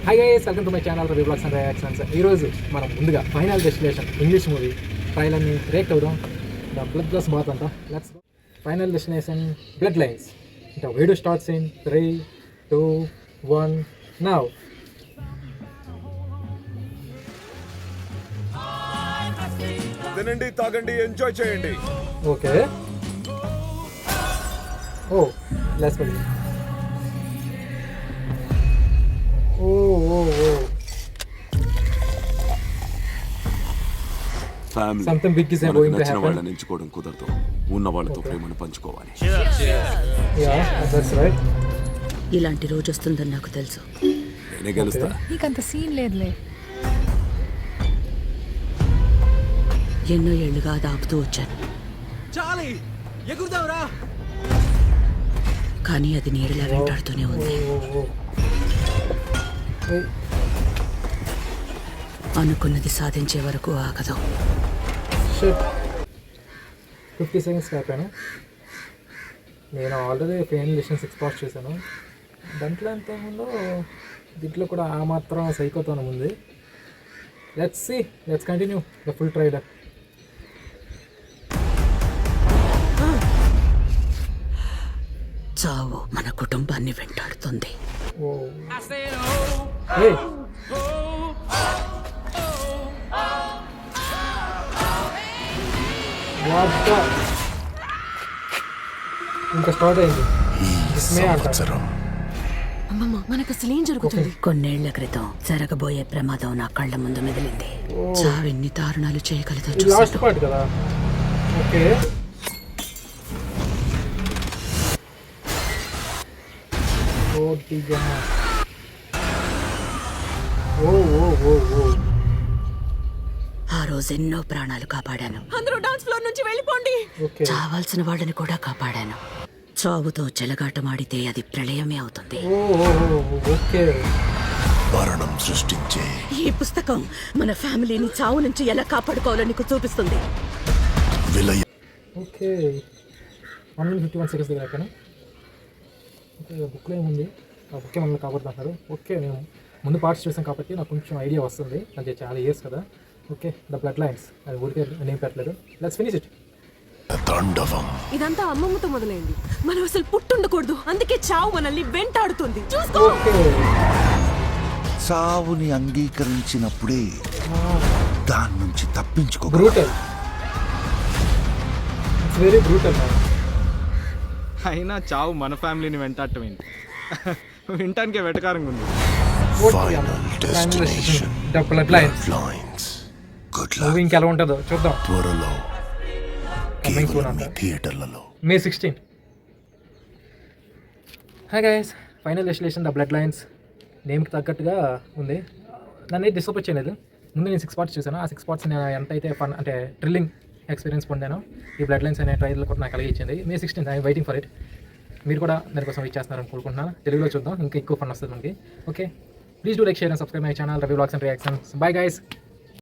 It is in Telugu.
High guys, welcome to my channel Ravi blogs and reactions. ఈరోజు మనం ముందుగా ఫైనల్ డెస్టినేషన్ ఇంగ్లీష్ మూవీ ట్రైలర్ని రియాక్ట్ అవుదాం. ద బ్లడ్ గ్లాస్ బాత్ అంట. Let's final destination bloodlines. The video starts in 3, 2, 1 now. తినండి, తాగండి, ఎంజాయ్ చేయండి. Okay, oh let's go. Oh oh oh family something big is going to నచ్చిన హ్యాపెన్. వాళ్ళని ఎంచుకోవడం కుదరదు. ఉన్న వాళ్ళతో ప్రేమను పంచుకోవాలి. Yeah, that's right. ఇలాంటి రోజు వస్తుందని నాకు తెలుసు. నేనే గెలుస్తా. నీకంత సీన్ లేదులే. ఎన్నో ఏళ్లుగా అది ఆపుతూ వచ్చాను, కానీ అది నీడలా వెంటాడుతూనే ఉంది. అనుకున్నది సాధించే వరకు ఆగదు. 50 సెకండ్స్ కాపాను. నేను ఆల్రెడీ ఫైనల్ డెస్టినేషన్ 6 పాస్ట్ చేశాను. దాంట్లో ఎంత ఉందో దీంట్లో కూడా ఆ మాత్రం సైకోతోనం ఉంది. Let's continue the full trailer. చావు మన కుటుంబాన్ని వెంటాడుతుంది. ఇంకా స్టార్ట్ అయింది. అమ్మమ్మ, మనకు అసలు ఏం జరుగుతుంది? కొన్నేళ్ల క్రితం జరగబోయే ప్రమాదం నా కళ్ళ ముందు మెదిలింది. చావెన్ని దారుణాలు చేయగలదో లాస్ట్ చూసాను. పార్ట్ కదా. ఓకే, ఆ రోజు ఎన్నో ప్రాణాలు కాపాడాను. అందరూ డాన్స్ ఫ్లోర్ నుంచి వెళ్ళిపోండి. ఓకే. చావాల్సిన వాళ్ళని కూడా కాపాడాను. చావుతో చెలగాటమాడితే అది ప్రళయమే అవుతుంది. ఓకే. మరణం సృష్టించే ఈ పుస్తకం మన ఫ్యామిలీని చావు నుంచి ఎలా కాపాడుకోవాలో నీకు చూపిస్తుంది. విలయ ఓకే, 151 సెకండ్స్ దగ్గర అక్కడ. ఓకే, బుక్లో ఏముంది? ఆ బుక్కే మనల్ని కాపాడుతుంటారు. ఓకే, నేను ముందు పార్ట్స్ చూసాను కాబట్టి నాకు కొంచెం ఐడియా వస్తుంది. అంటే చాలా ఇయర్స్ కదా. Okay, the blood lines. అది ఊరికే నేమ్ పెట్టలేదు. Let's finish it. తాండవం. ఇదంతా అమ్మమ్మతో మొదలైంది. మనం అసలు పుట్టుండకూడదు, అందుకే చావు మనల్ని వెంటాడుతుంది. చూసుకో. ఓకే, చావుని అంగీకరించినప్పుడే దాని నుంచి తప్పించుకో. Brutal. It's very brutal man. అయినా చావు మన ఫ్యామిలీని వెంటాడటం ఏంటి? వింటానికే వెటకారంగా ఉంది. Final destination the blood lines. Lines. Good movie luck. ఇంకెలా ఉంటుందో చూద్దాం. త్వరలో Coming soon కేవలం అంట. మీ థియేటర్లలో. May 16. Hi guys, final destination the blood lines. నేమ్కి తగ్గట్టుగా ఉంది. నన్ను డిస్టర్బ్ చేయలేదు. ముందు నేను 6 పార్ట్స్ చూసాను. ఆ 6 పార్ట్స్ నేను ఎంతైతే ఫన్ అంటే థ్రిల్లింగ్ ఎక్స్పీరియన్స్ పొందాను, ఈ బ్లడ్ లైన్స్ అనే ట్రైలర్ కూడా నాకు అలాగే ఇచ్చింది. May 16 I waiting for it. మీరు కూడా దానికోసం వెయిట్ చేస్తున్నారని కోరుకుంటున్నాను. తెలుగులో చూద్దాం, ఇంకా ఎక్కువ ఫన్ వస్తుంది మనకి. Okay, please do like, share and subscribe my channel Ravi blogs and reactions. Bye guys.